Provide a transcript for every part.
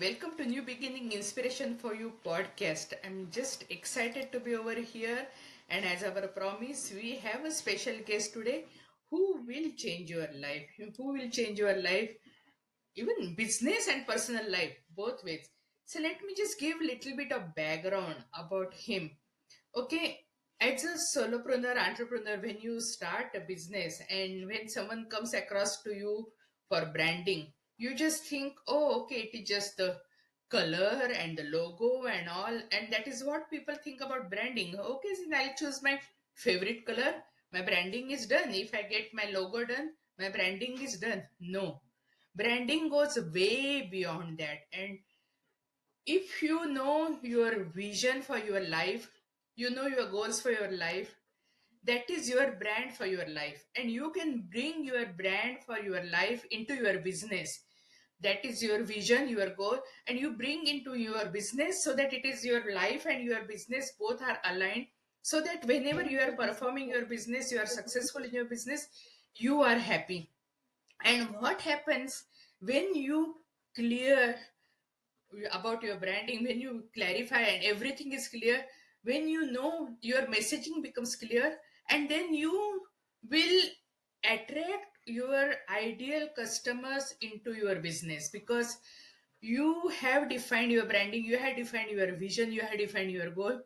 Welcome to New Beginning Inspiration for You podcast. I'm just excited to be over here, and as our promise, we have a special guest today who will change your life. Who will change your life, even business and personal life, both ways. So let me just give a little bit of background about him. Okay, as a solopreneur, entrepreneur, when you start a business and when someone comes across to you for branding, you just think, oh, okay, it is just the color and the logo and all. And that is what people think about branding. Okay, so I'll choose my favorite color. My branding is done. If I get my logo done, my branding is done. No, branding goes way beyond that. And if you know your vision for your life, you know your goals for your life, that is your brand for your life, and you can bring your brand for your life into your business. That is your vision, your goal, and you bring into your business so that it is your life and your business both are aligned, so that whenever you are performing your business, you are successful in your business, you are happy. And what happens when you clear about your branding, when you clarify and everything is clear, when you know your messaging becomes clear, and then you will attract your ideal customers into your business, because you have defined your branding, you have defined your vision, you have defined your goal.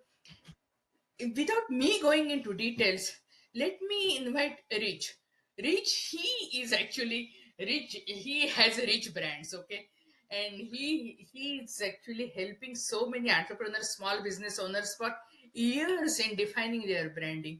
Without me going into details, let me invite Rich. Rich, he is actually Rich. He has Rich Brands, okay, and he is actually helping so many entrepreneurs, small business owners for years in defining their branding.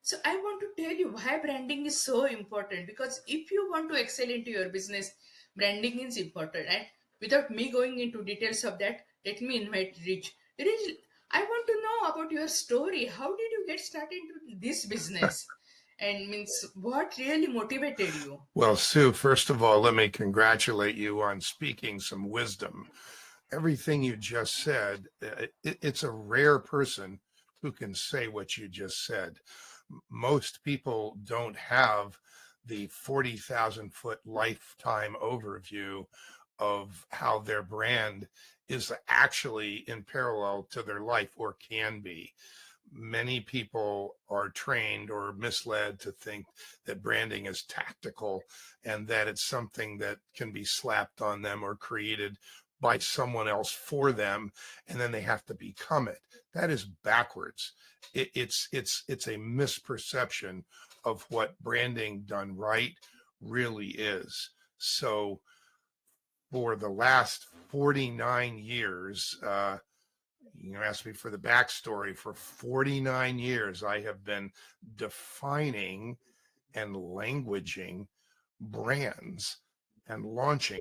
So I want to tell you why branding is so important, because if you want to excel into your business, branding is important. And without me going into details of that, let me invite Rich. Rich, I want to know about your story. How did you get started into this business? And means what really motivated you? Well, Sue, first of all, let me congratulate you on speaking some wisdom. Everything you just said, it's a rare person who can say what you just said. Most people don't have the 40,000-foot lifetime overview of how their brand is actually in parallel to their life, or can be. Many people are trained or misled to think that branding is tactical and that it's something that can be slapped on them or created by someone else for them, and then they have to become it. That is backwards. It's a misperception of what branding done right really is. So for the last 49 years, you asked me for the backstory. For 49 years, I have been defining and languaging brands and launching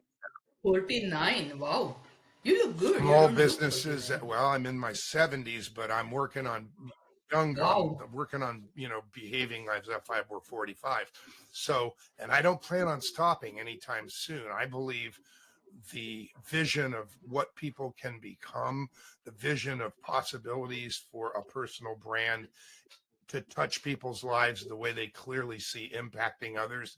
49. Wow. You look good. You small don't look businesses. 49. Well, I'm in my 70s, but I'm working on younger. I'm Wow. working on, behaving as if I were 45. So, and I don't plan on stopping anytime soon. I believe the vision of what people can become, the vision of possibilities for a personal brand to touch people's lives the way they clearly see impacting others,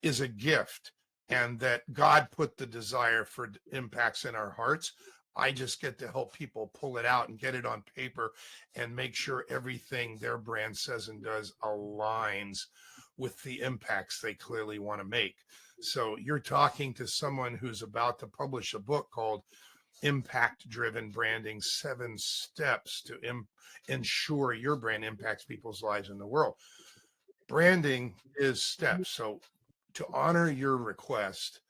is a gift, and that God put the desire for impacts in our hearts. I just get to help people pull it out and get it on paper and make sure everything their brand says and does aligns with the impacts they clearly want to make. So you're talking to someone who's about to publish a book called Impact Driven Branding: 7 Steps to Ensure Your Brand Impacts People's Lives in the World. Branding is steps. So to honor your request,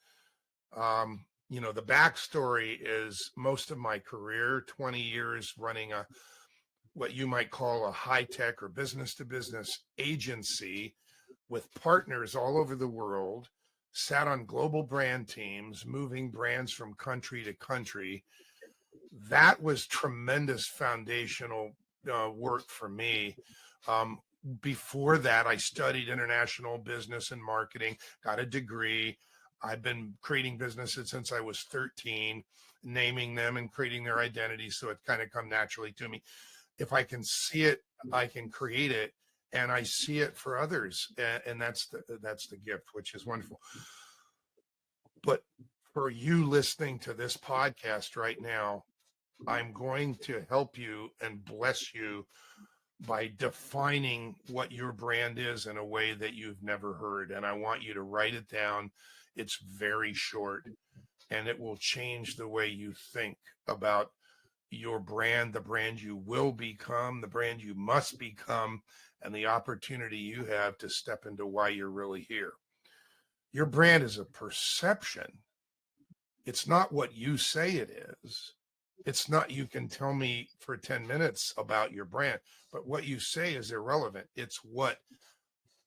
the backstory is most of my career, 20 years running what you might call a high tech or business to business agency with partners all over the world, sat on global brand teams, moving brands from country to country. That was tremendous foundational work for me. Before that, I studied international business and marketing, got a degree. I've been creating businesses since I was 13, naming them and creating their identity. So it kind of come naturally to me. If I can see it, I can create it, and I see it for others. And that's the gift, which is wonderful. But for you listening to this podcast right now, I'm going to help you and bless you by defining what your brand is in a way that you've never heard. And I want you to write it down. It's very short, and it will change the way you think about your brand, the brand you will become, the brand you must become, and the opportunity you have to step into why you're really here. Your brand is a perception. It's not what you say it is. It's not, you can tell me for 10 minutes about your brand, but what you say is irrelevant. It's what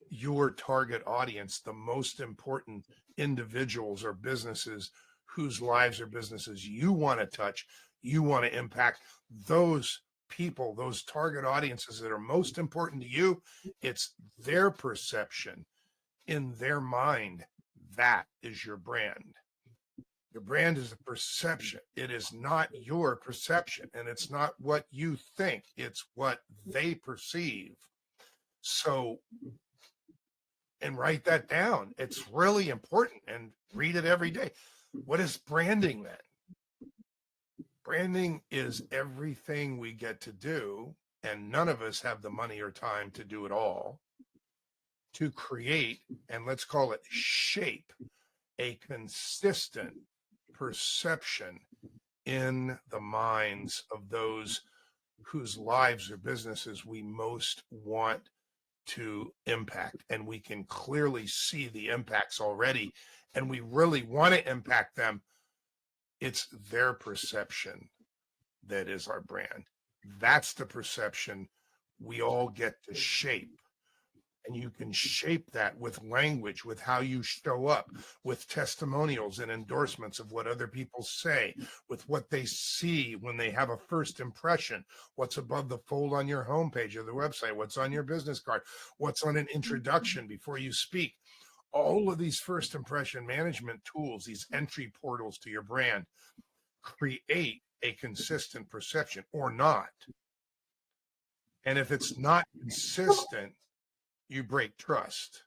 your target audience, the most important individuals or businesses whose lives or businesses you want to touch, you want to impact, those people, those target audiences that are most important to you, it's their perception in their mind. That is your brand. Your brand is a perception. It is not your perception, and it's not what you think. It's what they perceive. So, and write that down. It's really important, and read it every day. What is branding then? Branding is everything we get to do, and none of us have the money or time to do it all, to create, and let's call it shape, a consistent perception in the minds of those whose lives or businesses we most want to impact. And we can clearly see the impacts already, and we really want to impact them. It's their perception that is our brand. That's the perception we all get to shape. And you can shape that with language, with how you show up, with testimonials and endorsements of what other people say, with what they see when they have a first impression, what's above the fold on your homepage or the website, what's on your business card, what's on an introduction before you speak. All of these first impression management tools, these entry portals to your brand, create a consistent perception or not. And if it's not consistent, you break trust.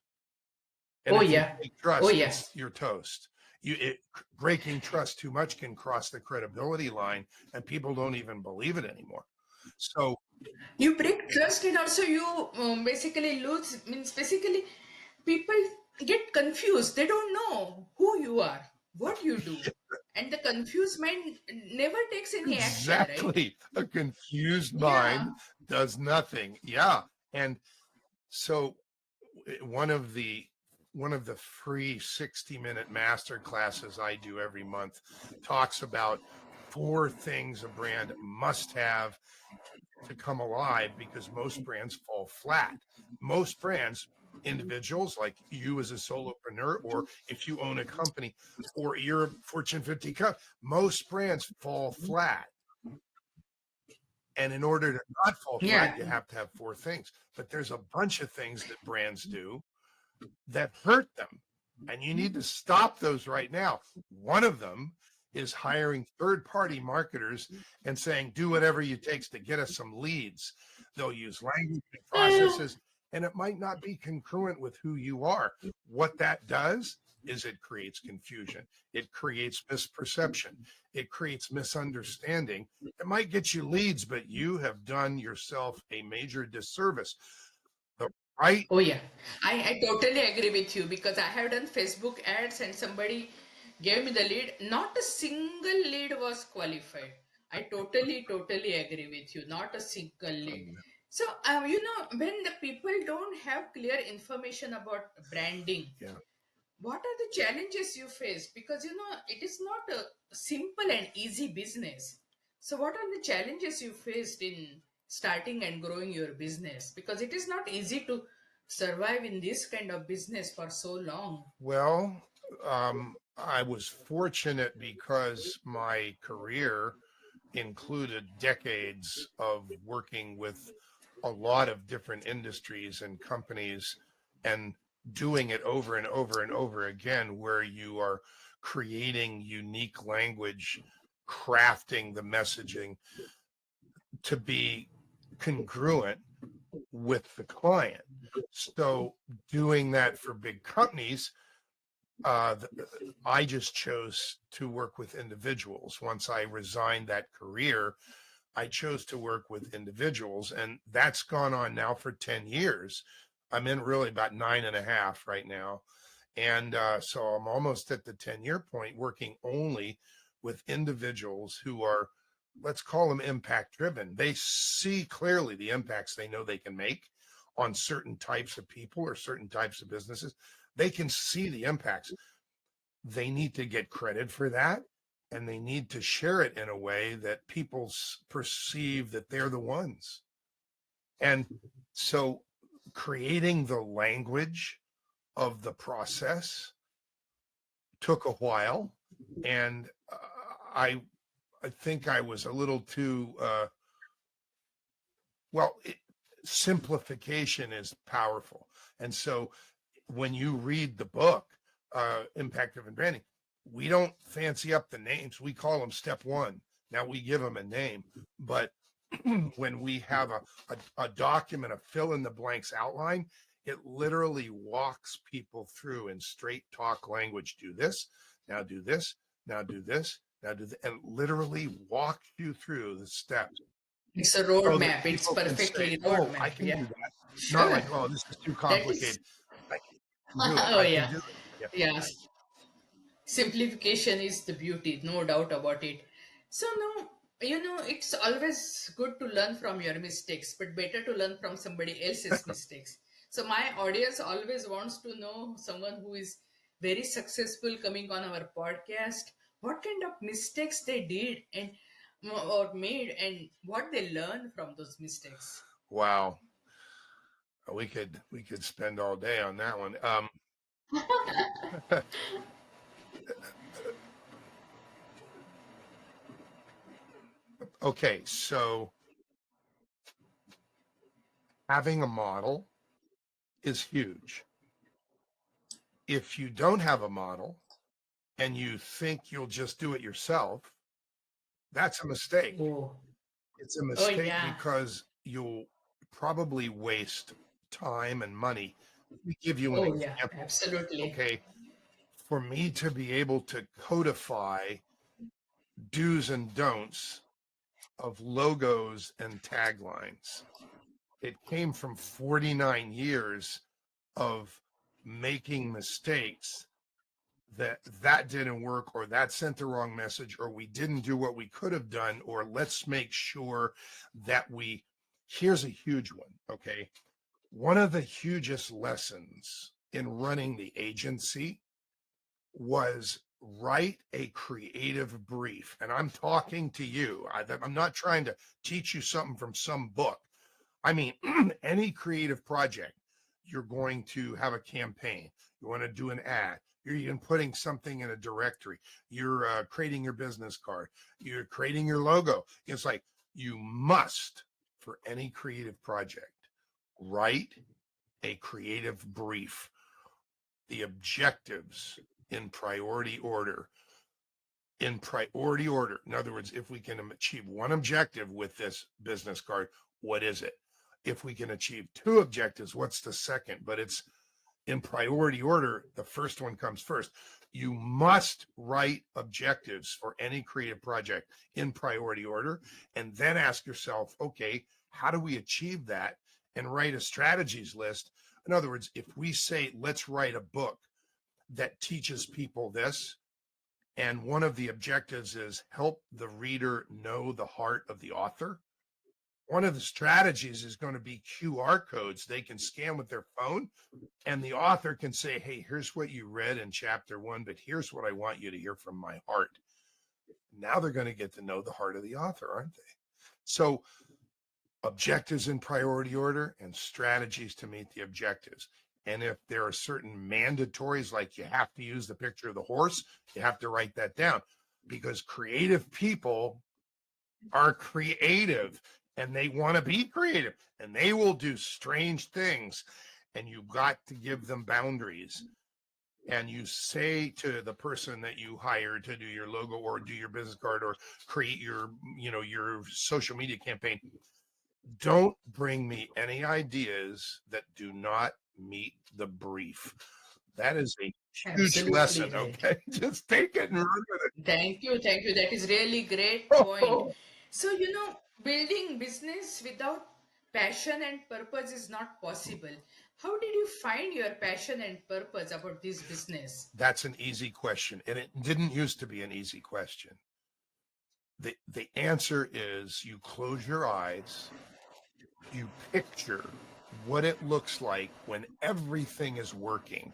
And if you break trust, you're toast. Breaking trust too much can cross the credibility line, and people don't even believe it anymore. So you break trust, and also you basically lose, means basically people get confused. They don't know who you are, what you do. And the confused mind never takes any action, right? exactly, a confused mind does nothing. Yeah. And so one of the free 60-minute master classes I do every month talks about 4 things a brand must have to come alive, because most brands fall flat. Most brands, individuals like you as a solopreneur, or if you own a company, or you're a Fortune 50 company, most brands fall flat. And in order to not fall flat, you have to have 4 things. But there's a bunch of things that brands do that hurt them, and you need to stop those right now. One of them is hiring third-party marketers and saying, do whatever it takes to get us some leads. They'll use language and processes, and it might not be congruent with who you are. What that does is it creates confusion. It creates misperception. It creates misunderstanding. It might get you leads, but you have done yourself a major disservice. Right? Oh yeah, I totally agree with you, because I have done Facebook ads and somebody gave me the lead. Not a single lead was qualified. I totally agree with you. Not a single lead. So, when the people don't have clear information about branding, what are the challenges you face? Because, it is not a simple and easy business. So, what are the challenges you faced in starting and growing your business? Because it is not easy to survive in this kind of business for so long. Well, I was fortunate because my career included decades of working with a lot of different industries and companies, and doing it over and over and over again, where you are creating unique language, crafting the messaging to be congruent with the client. So doing that for big companies, I just chose to work with individuals. Once I resigned that career, I chose to work with individuals, and that's gone on now for 10 years. I'm in really about 9.5 right now. And so I'm almost at the 10-year point, working only with individuals who are, let's call them impact driven. They see clearly the impacts they know they can make on certain types of people or certain types of businesses. They can see the impacts. They need to get credit for that, and they need to share it in a way that people perceive that they're the ones. And so creating the language of the process took a while, and I think I was a little too well. Simplification is powerful, and so when you read the book, Impact Driven Branding, we don't fancy up the names. We call them step one. Now we give them a name, but when we have a document, a fill in the blanks outline, it literally walks people through in straight talk language. Do this, now do this, now do this, now do this, and literally walks you through the steps It's a so that roadmap. It's people can say, perfectly oh, I roadmap. can Yeah. do that. Not Sure. like, oh, this is too That is, complicated. I can do it. oh I can yeah. do it. Yeah. Yeah. Simplification is the beauty, no doubt about it. So now, it's always good to learn from your mistakes, but better to learn from somebody else's mistakes. So my audience always wants to know someone who is very successful coming on our podcast, what kind of mistakes they did and or made, and what they learned from those mistakes. Wow. We could spend all day on that one. Okay, so having a model is huge. If you don't have a model and you think you'll just do it yourself, that's a mistake. Oh, It's a oh mistake yeah, because you'll probably waste time and money. Let me give you an oh yeah, example. absolutely. Okay, for me to be able to codify do's and don'ts of logos and taglines, it came from 49 years of making mistakes that didn't work, or that sent the wrong message, or we didn't do what we could have done, or let's make sure that here's a huge one. Okay, one of the hugest lessons in running the agency was write a creative brief. And I'm talking to you. I'm not trying to teach you something from some book. I mean, any creative project, you're going to have a campaign. You want to do an ad. You're even putting something in a directory. You're creating your business card. You're creating your logo. It's like you must, for any creative project, write a creative brief, the objectives in priority order. In priority order. In other words, if we can achieve one objective with this business card, what is it? If we can achieve two objectives, what's the second? But it's in priority order. The first one comes first. You must write objectives for any creative project in priority order, and then ask yourself, okay, how do we achieve that? And write a strategies list. In other words, if we say, let's write a book that teaches people this, and one of the objectives is help the reader know the heart of the author, one of the strategies is going to be QR codes they can scan with their phone, and the author can say, hey, here's what you read in chapter 1, but here's what I want you to hear from my heart. Now they're going to get to know the heart of the author, aren't they? So objectives in priority order and strategies to meet the objectives. And if there are certain mandatories, like you have to use the picture of the horse, you have to write that down, because creative people are creative and they want to be creative and they will do strange things. And you've got to give them boundaries. And you say to the person that you hire to do your logo or do your business card or create your social media campaign, don't bring me any ideas that do not meet the brief. That is a huge Absolutely lesson. right. Okay. Just take it and run with Thank you, thank you. That is really great point. it. So, building business without passion and purpose is not possible. How did you find your passion and purpose about this business? That's an easy question. And it didn't used to be an easy question. The answer is you close your eyes, you picture what it looks like when everything is working.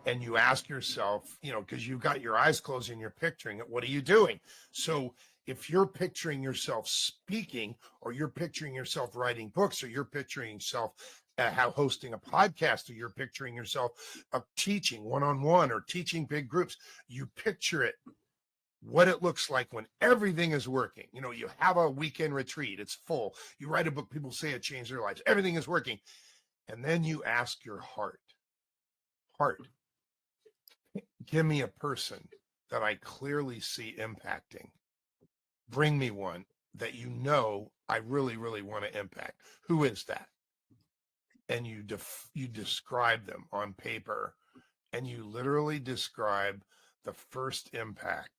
And you ask yourself, because you've got your eyes closed and you're picturing it, what are you doing? So if you're picturing yourself speaking, or you're picturing yourself writing books, or you're picturing yourself how hosting a podcast, or you're picturing yourself teaching one-on-one or teaching big groups, you picture it, what it looks like when everything is working. You have a weekend retreat, it's full. You write a book, people say it changed their lives. Everything is working. And then you ask your heart, give me a person that I clearly see impacting. Bring me one that I really, really want to impact. Who is that? And you describe them on paper, and you literally describe the first impact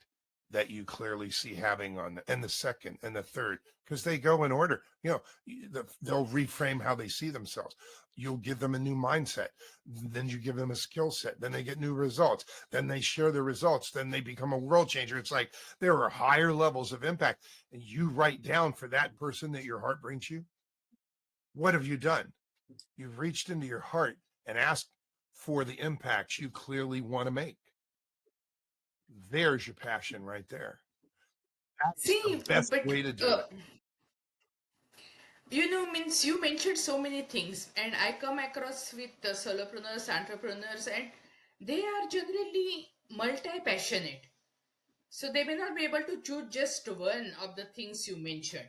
that you clearly see having on and the second and the third, because they go in order. They'll reframe how they see themselves. You'll give them a new mindset, then you give them a skill set, then they get new results, then they share the results, then they become a world changer. It's like there are higher levels of impact, and you write down for that person that your heart brings you. What have you done? You've reached into your heart and asked for the impacts you clearly want to make. There's your passion right there. That's the See, best but way to do it. means you mentioned so many things, and I come across with the solopreneurs, entrepreneurs, and they are generally multi-passionate. So they may not be able to choose just one of the things you mentioned.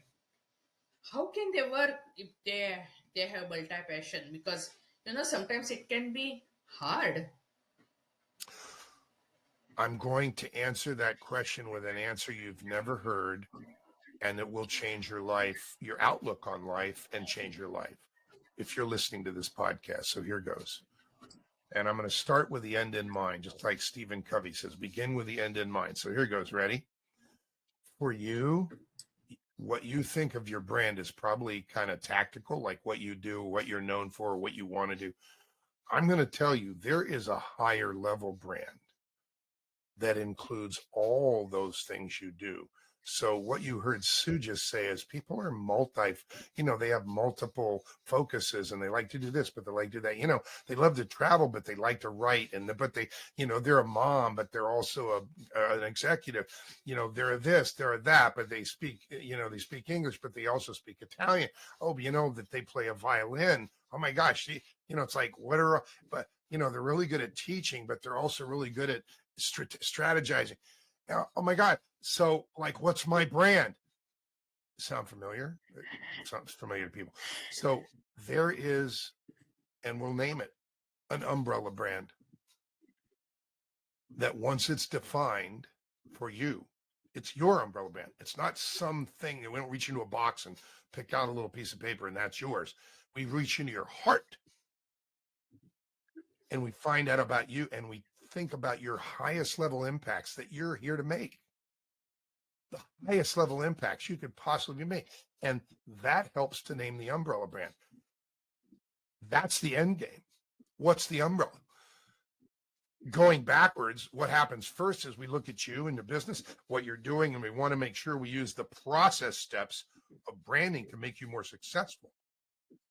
How can they work if they have multi-passion? Because sometimes it can be hard. I'm going to answer that question with an answer you've never heard, and it will change your life, your outlook on life, and change your life if you're listening to this podcast. So here goes. And I'm going to start with the end in mind, just like Stephen Covey says, begin with the end in mind. So here goes. Ready? For you, what you think of your brand is probably kind of tactical, like what you do, what you're known for, what you want to do. I'm going to tell you, there is a higher level brand that includes all those things you do. So what you heard Sue just say is people are they have multiple focuses, and they like to do this, but they like to do that. They love to travel, but they like to write, but they, they're a mom, but they're also an executive. They're this, they're that, but they speak, they speak English, but they also speak Italian. Oh, that they play a violin. Oh my gosh, it's like, but they're really good at teaching, but they're also really good at strategizing. Oh my God. So, like, what's my brand? Sound familiar? It sounds familiar to people. So there is, and we'll name it, an umbrella brand that once it's defined for you, it's your umbrella brand. It's not something that we don't reach into a box and pick out a little piece of paper and that's yours. We reach into your heart and we find out about you, and we think about your highest level impacts that you're here to make. The highest level impacts you could possibly make. And that helps to name the umbrella brand. That's the end game. What's the umbrella? Going backwards, what happens first is we look at you and your business, what you're doing, and we want to make sure we use the process steps of branding to make you more successful.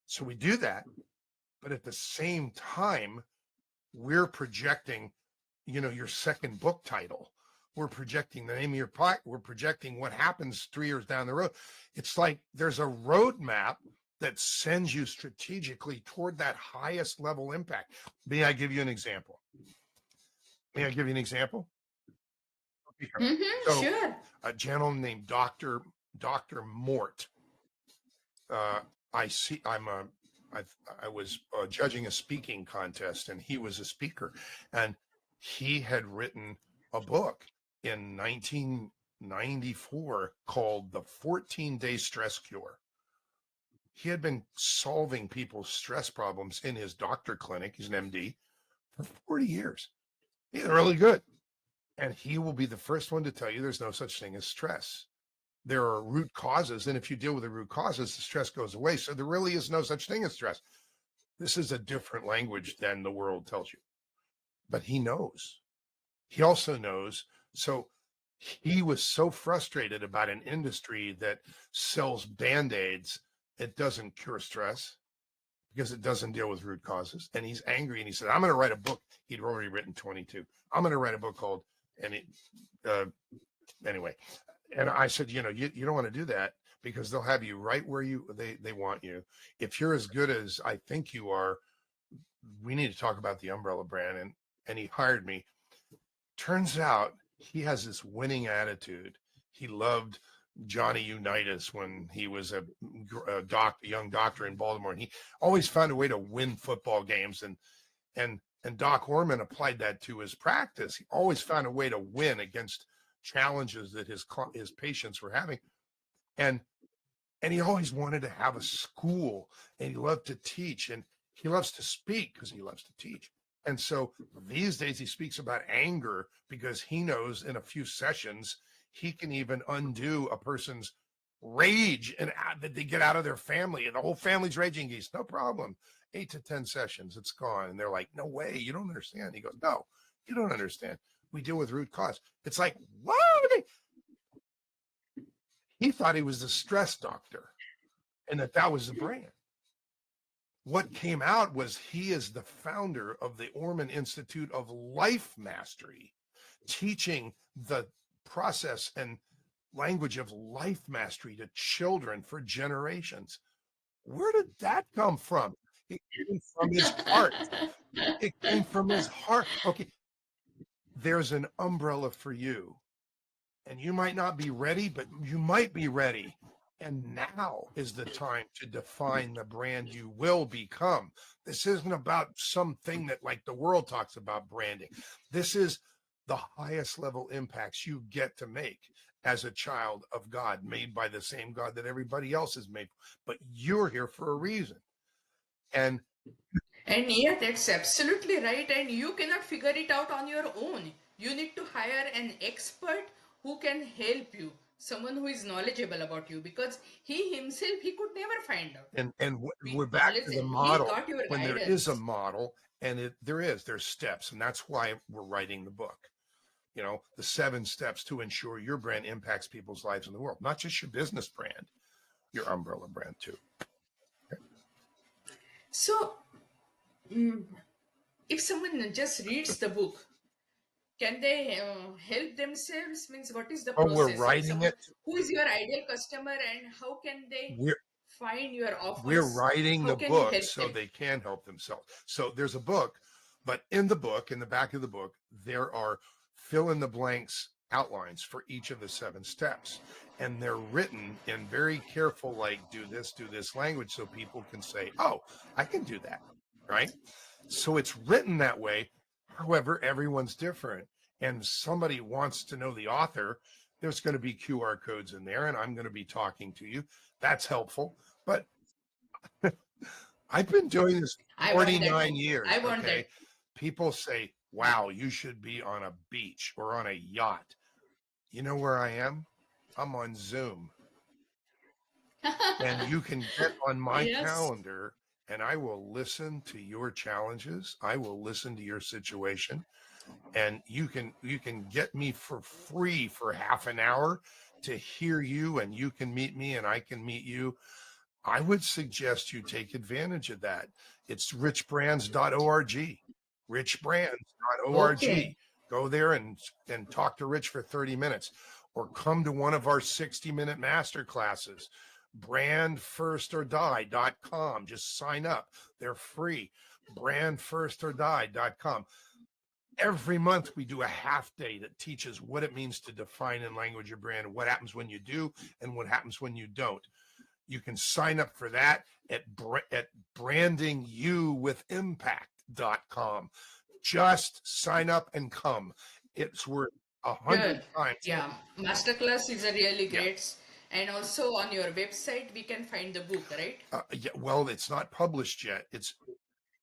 So we do that, but at the same time, we're projecting, your second book title. We're projecting the name of your product. We're projecting what happens 3 years down the road. It's like there's a roadmap that sends you strategically toward that highest level impact. May I give you an example? So Sure. a gentleman named Dr. Mort. I was judging a speaking contest, and he was a speaker, and he had written a book in 1994 called The 14-Day Stress Cure. He had been solving people's stress problems in his doctor clinic, he's an MD, for 40 years. He's really good. And he will be the first one to tell you there's no such thing as stress. There are root causes. And if you deal with the root causes, the stress goes away. So there really is no such thing as stress. This is a different language than the world tells you. But he knows. He also knows. So he was so frustrated about an industry that sells Band-Aids. It doesn't cure stress because it doesn't deal with root causes. And he's angry. And he said, I'm going to write a book. He'd already written 22. I'm going to write a book called, and anyway. And I said, you don't want to do that because they'll have you right where they want you. If you're as good as I think you are, we need to talk about the umbrella brand. And he hired me. Turns out he has this winning attitude. He loved Johnny Unitas when he was a young doctor in Baltimore, and he always found a way to win football games. And Doc Orman applied that to his practice. He always found a way to win against challenges that his patients were having, and he always wanted to have a school, and he loved to teach, and he loves to speak because he loves to teach. And so these days he speaks about anger because he knows in a few sessions he can even undo a person's rage and that they get out of their family and the whole family's raging. He's no problem. 8 to 10 sessions, it's gone. And they're like, no way, you don't understand. He goes, no, you don't understand. We deal with root cause. It's like, what? He thought he was the stress doctor and that was the brand. What came out was he is the founder of the Orman Institute of Life Mastery, teaching the process and language of life mastery to children for generations. Where did that come from? It came from his heart. It came from his heart. Okay, there's an umbrella for you. And you might not be ready, but you might be ready. And now is the time to define the brand you will become. This isn't about something that like the world talks about branding. This is the highest level impacts you get to make as a child of God, made by the same God that everybody else is made. But you're here for a reason. And yeah, that's absolutely right. And you cannot figure it out on your own. You need to hire an expert who can help you, someone who is knowledgeable about you, because he himself he could never find out. and we're back to the Listen, he model. got your When there is a guidance. model, and there's steps, and that's why we're writing the book. The 7 steps to ensure your brand impacts people's lives in the world, not just your business brand, your umbrella brand too. Okay. So, if someone just reads the book, can they help themselves? Means what is the Oh, we're process? If writing someone it. who is your ideal customer and how can they We're find your we're offers? writing How the can you book help so them? they can help themselves. So there's a book, but in the book, in the back of the book, there are fill in the blanks outlines for each of the 7 steps. And they're written in very careful, like do this language so people can say, oh, I can do that. Right. So it's written that way. However, everyone's different. And somebody wants to know the author, there's going to be QR codes in there, and I'm going to be talking to you. That's helpful. But I've been doing this I want that 49 book. I years. want Okay. People say, wow, you should be on a beach or on a yacht. You know where I am? I'm on Zoom. And that. you can get on my Yes. calendar and I will listen to your challenges. I will listen to your situation. And you can get me for free for half an hour to hear you, and you can meet me and I can meet you. I would suggest you take advantage of that. It's richbrands.org, richbrands.org. Okay. Go there and talk to Rich for 30 minutes, or come to one of our 60-minute master classes, brandfirstorDie.com. Just sign up. They're free. brandfirstorDie.com. Every month we do a half day that teaches what it means to define and language your brand, what happens when you do and what happens when you don't. You can sign up for that at brandingyouwithimpact.com. Just sign up and come. It's worth 100 Sure. times. Yeah. Masterclass is a really Yeah. great. And also on your website, we can find the book, right? Yeah, well, it's not published yet.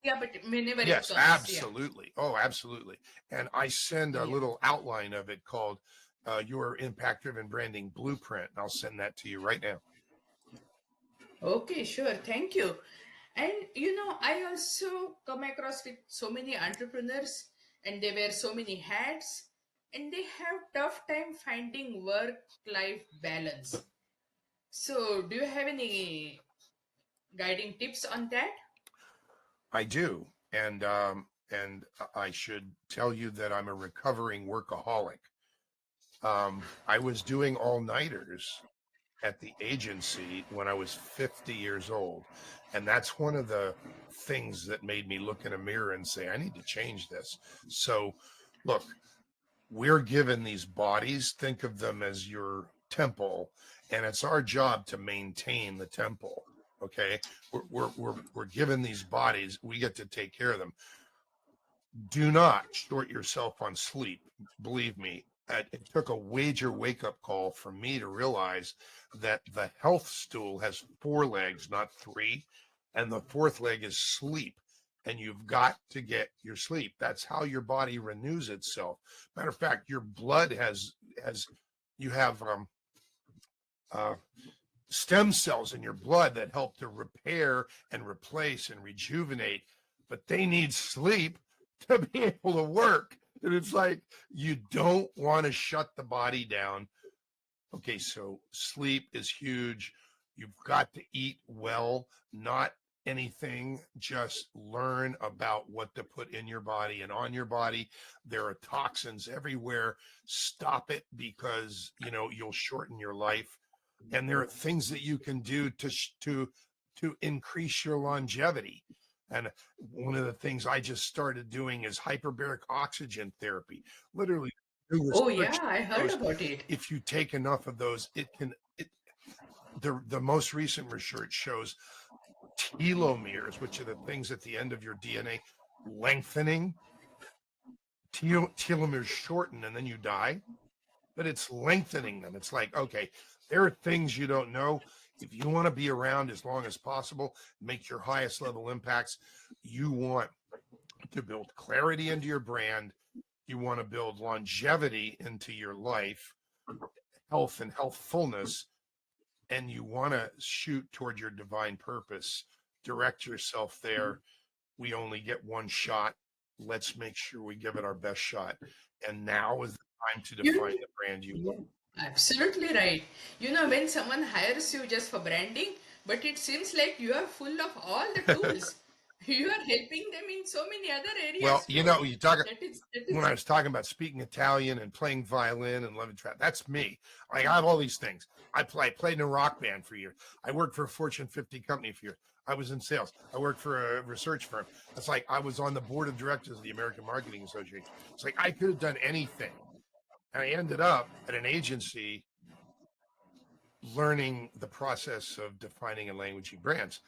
Yeah, but whenever it Yes, comes, yeah. absolutely. Oh, absolutely. And I send a Yeah. little outline of it called your impact driven branding blueprint. And I'll send that to you right now. Okay, sure. Thank you. And I also come across with so many entrepreneurs and they wear so many hats and they have tough time finding work-life balance. So, do you have any guiding tips on that? I do. And I should tell you that I'm a recovering workaholic. I was doing all-nighters at the agency when I was 50 years old. And that's one of the things that made me look in a mirror and say, I need to change this. So, look, we're given these bodies, think of them as your temple, and it's our job to maintain the temple. Okay. We're given these bodies, we get to take care of them. Do not short yourself on sleep. Believe me, it took a major wake up call for me to realize that the health stool has 4 legs, not 3. And the 4th leg is sleep. And you've got to get your sleep. That's how your body renews itself. Matter of fact, your blood you have uh, stem cells in your blood that help to repair and replace and rejuvenate, but they need sleep to be able to work. And it's like, you don't want to shut the body down. Okay, so sleep is huge. You've got to eat well, not anything. Just learn about what to put in your body and on your body. There are toxins everywhere. Stop it, because you'll shorten your life. And there are things that you can do to increase your longevity. And one of the things I just started doing is hyperbaric oxygen therapy. Literally, new Oh, research yeah, I heard shows about it. if you take enough of those, the most recent research shows telomeres, which are the things at the end of your DNA, lengthening. Telomeres shorten and then you die, but it's lengthening them. It's like, okay, there are things you don't know. If you want to be around as long as possible, make your highest level impacts, you want to build clarity into your brand. You want to build longevity into your life, health and healthfulness, and you want to shoot toward your divine purpose. Direct yourself there. We only get one shot. Let's make sure we give it our best shot. And now is the time to define You the brand you want. Yeah, absolutely right. When someone hires you just for branding, but it seems like you are full of all the tools. You are helping them in so many other Well, areas too. you talk That when is I was talking about speaking Italian and playing violin and loving trap, that's me. Like, I have all these things. I played in a rock band for years. I worked for a Fortune 50 company for years. I was in sales. I worked for a research firm. It's like I was on the board of directors of the American Marketing Association. It's like I could have done anything. And I ended up at an agency learning the process of defining and languaging brands.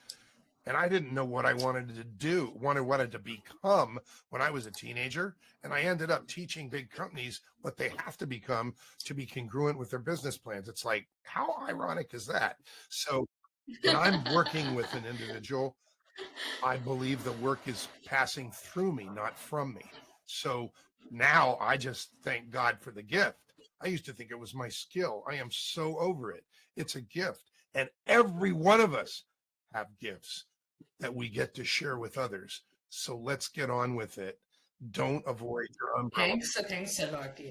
And I didn't know what I wanted to do, wanted to become when I was a teenager. And I ended up teaching big companies what they have to become to be congruent with their business plans. It's like, how ironic is that? So when I'm working with an individual, I believe the work is passing through me, not from me. So now I just thank God for the gift. I used to think it was my skill. I am so over it. It's a gift. And every one of us have gifts that we get to share with others. So let's get on with it. Don't avoid your umbrella. thanks a lot. Yeah.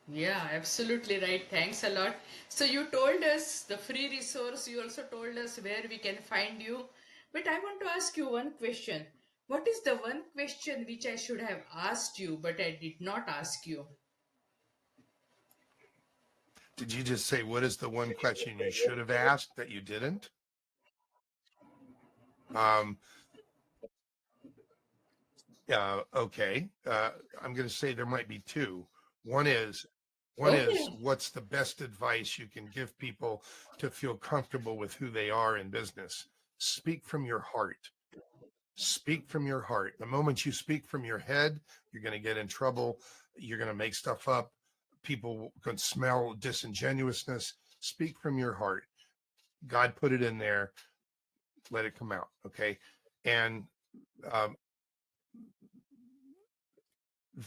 Yeah, absolutely right. Thanks a lot. So you told us the free resource, you also told us where we can find you. But I want to ask you one question. What is the one question which I should have asked you, but I did not ask you? Did you just say, what is the one question you should have asked that you didn't? Um, okay. I'm going to say there might be two. One is, Okay. what's the best advice you can give people to feel comfortable with who they are in business? Speak from your heart. Speak from your heart. The moment you speak from your head, you're going to get in trouble. You're going to make stuff up. People can smell disingenuousness. Speak from your heart. God put it in there. Let it come out. Okay. And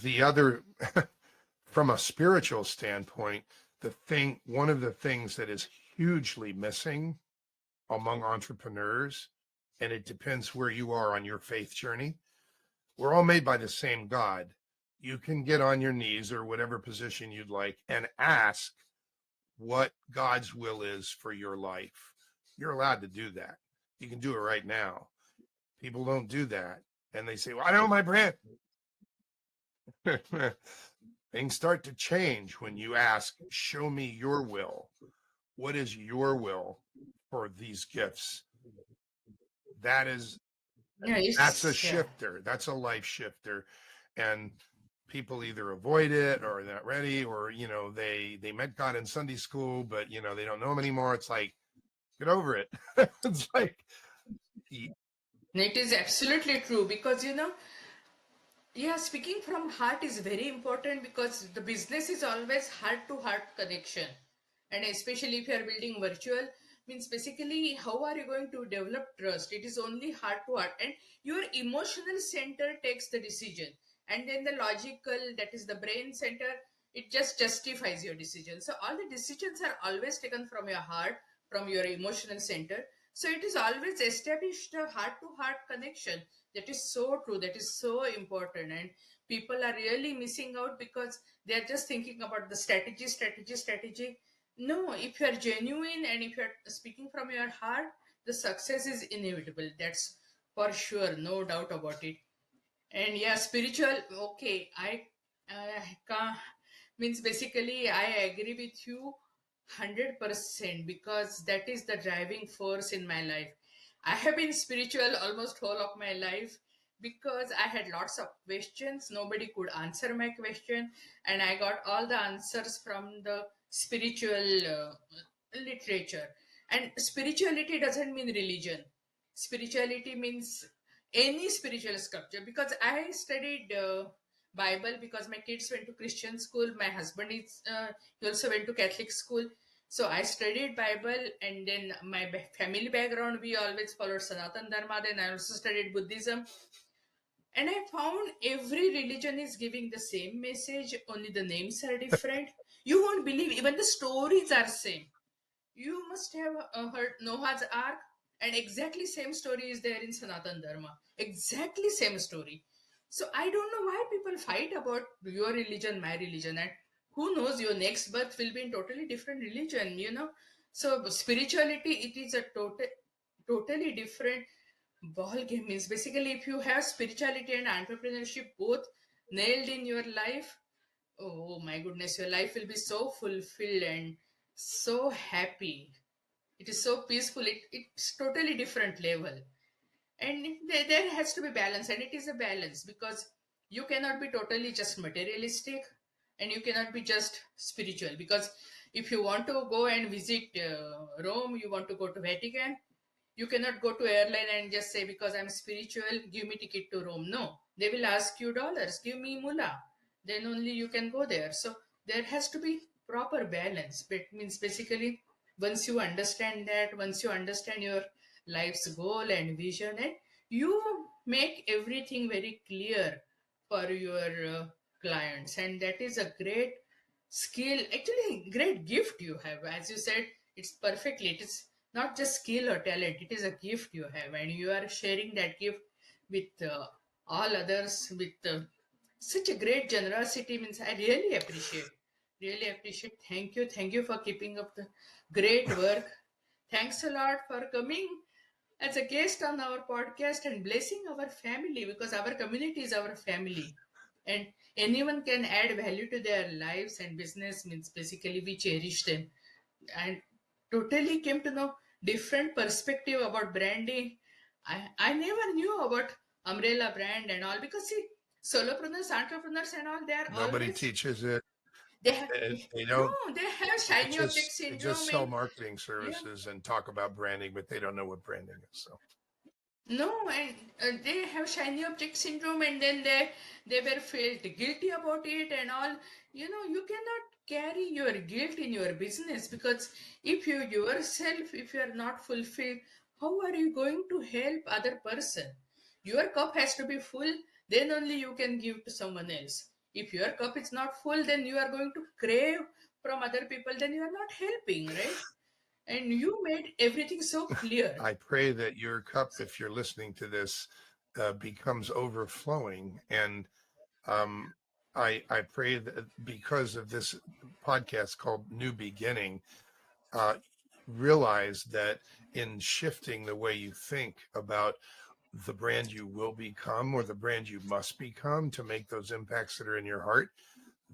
the other, from a spiritual standpoint, one of the things that is hugely missing among entrepreneurs, and it depends where you are on your faith journey. We're all made by the same God. You can get on your knees or whatever position you'd like and ask what God's will is for your life. You're allowed to do that. You can do it right now. People don't do that. And they say, well, I know my brand. Things start to change when you ask, show me your will. What is your will for these gifts? That's a Yeah. shifter. That's a life shifter. And people either avoid it or they're not ready, or, they met God in Sunday school, but, they don't know him anymore. It's like, get over it. It's like, It is absolutely true because yeah, speaking from heart is very important because the business is always heart to heart connection. And especially if you are building virtual, means basically how are you going to develop trust? It is only heart to heart. And your emotional center takes the decision. And then the logical, that is the brain center, it just justifies your decision. So all the decisions are always taken from your heart, from your emotional center. So it is always established a heart to heart connection. That is so true. That is so important. And people are really missing out because they are just thinking about the strategy. No, if you are genuine and if you are speaking from your heart, the success is inevitable. That's for sure. No doubt about it. And yeah, spiritual, okay, I can't, means basically I agree with you 100% because that is the driving force in my life. I have been spiritual almost whole of my life because I had lots of questions. Nobody could answer my question, and I got all the answers from the spiritual literature. And spirituality doesn't mean religion. Spirituality means any spiritual sculpture because I studied Bible because my kids went to Christian school. My husband is he also went to Catholic school. So I studied Bible, and then my family background, we always followed Sanatan Dharma. Then I also studied Buddhism, and I found every religion is giving the same message, only the names are different. You won't believe, even the stories are same. You must have heard Noah's Ark, and exactly same story is there in Sanatan Dharma. Exactly same story. So I don't know why people fight about your religion, my religion, and who knows, your next birth will be in totally different religion. So spirituality, it is a totally different ball game. Means basically, if you have spirituality and entrepreneurship both nailed in your life, oh my goodness, your life will be so fulfilled and so happy. It is so peaceful. It's totally different level. And there has to be balance, and it is a balance because you cannot be totally just materialistic and you cannot be just spiritual. Because if you want to go and visit Rome, you want to go to Vatican, you cannot go to airline and just say, because I'm spiritual, give me ticket to Rome. No, they will ask you dollars, give me mullah, then only you can go there. So there has to be proper balance. But means basically, once you understand that, once you understand your life's goal and vision, and you make everything very clear for your clients, and that is a great skill, actually great gift you have. As you said, it's perfectly, it is not just skill or talent, it is a gift you have, and you are sharing that gift with all others with such a great generosity. Means I really appreciate. Thank you for keeping up the great work. Thanks a lot for coming as a guest on our podcast and blessing our family, because our community is our family, and anyone can add value to their lives and business. Means basically we cherish them, and totally came to know different perspective about branding. I never knew about umbrella brand and all, because see, solopreneurs, entrepreneurs and all, they are nobody always, teaches it. they have, They no, don't. they have They shiny object just syndrome. sell And marketing yeah, services and talk about branding, but they don't know what branding is. So no, and they have shiny object syndrome, and then they were felt guilty about it and all. You cannot carry your guilt in your business, because if you yourself, if you are not fulfilled, how are you going to help other person? Your cup has to be full. then only you can give to someone else. If your cup is not full, then you are going to crave from other people, then you are not helping, right? And you made everything so clear. I pray that your cup, if you're listening to this, becomes overflowing. And um, I pray that because of this podcast called New Beginning, uh, realize that in shifting the way you think about the brand you will become or the brand you must become to make those impacts that are in your heart,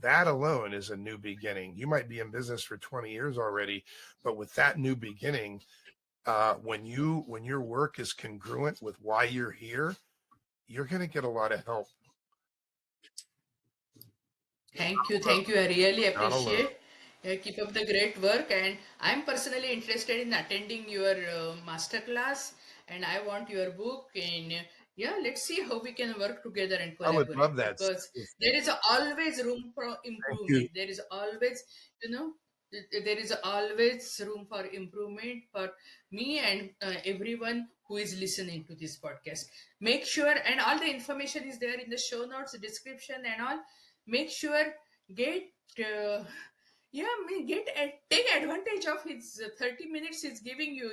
that alone is a new beginning. You might be in business for 20 years already, but with that new beginning, when your work is congruent with why you're here, you're going to get a lot of help. Thank you, thank you. I really Not alone. appreciate. Keep up the great work, and I'm personally interested in attending your master class, and I want your book. And yeah, let's see how we can work together and I would love collaborate, that, because Steve. there is always room for Thank you. improvement. There is always, you know, there is always room for improvement for me and everyone who is listening to this podcast. Make sure, and all the information is there in the show notes, description, and all. Make sure, get yeah, get take advantage of his 30 minutes he's giving you.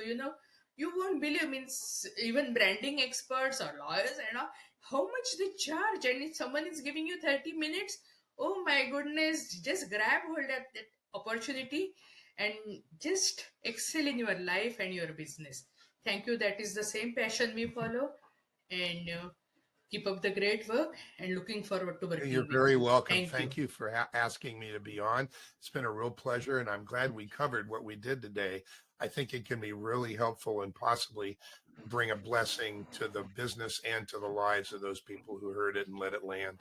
You won't believe, means even branding experts or lawyers and all, how much they charge. And if someone is giving you 30 minutes, oh my goodness, just grab hold of that opportunity and just excel in your life and your business. Thank you. That is the same passion we follow. And keep up the great work, and looking forward to You're working with very you. welcome. Thank Thank you. you for asking me to be on. It's been a real pleasure, and I'm glad we covered what we did today. I think it can be really helpful and possibly bring a blessing to the business and to the lives of those people who heard it and let it land.